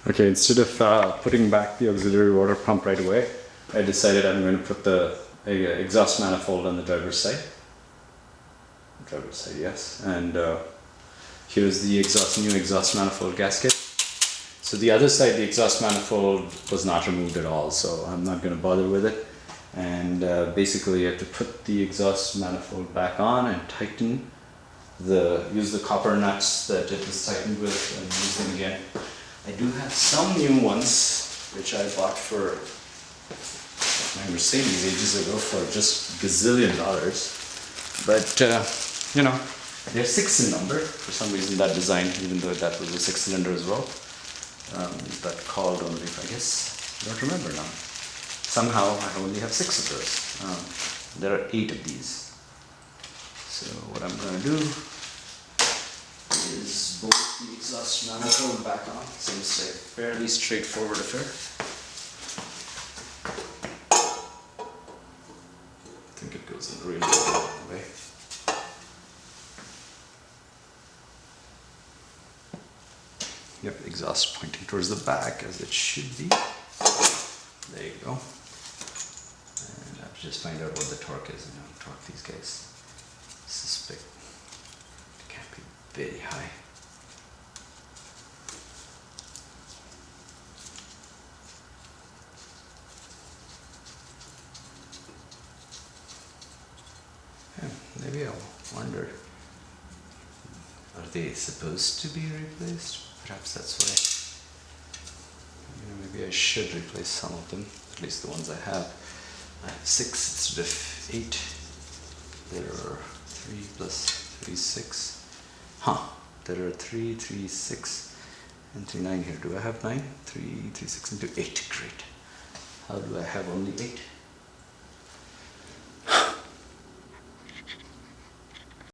Okay, instead of putting back the auxiliary water pump right away, I decided I'm going to put the exhaust manifold on the driver's side. Driver's side, yes. And here's the new exhaust manifold gasket. So the other side, the exhaust manifold was not removed at all, so I'm not going to bother with it. And basically you have to put the exhaust manifold back on and tighten use the copper nuts that it was tightened with and use them again. I do have some new ones which I bought for my Mercedes ages ago for just gazillion dollars. But you know, they're 6 in number. For some reason that design, even though that was a 6-cylinder as well, that called only, I guess, I don't remember now. Somehow I only have 6 of those. There are 8 of these. So what I'm going to do is bolt the exhaust manifold back on. Seems like a fairly straightforward affair. I think it goes in really well way. Yep, exhaust pointing towards the back as it should be. There you go. And I have to just find out what the torque is. Torque these guys. Suspect it can't be very high. Yeah, maybe I'll wonder, are they supposed to be replaced? Perhaps that's why. Maybe I should replace some of them, at least the ones I have. I have 6 instead of 8. There are 3 plus 3, 6. There are 3, 3, 6, and 3, 9 here. Do I have 9? 3, 3, 6, and 2, 8. Great. How do I have only 8?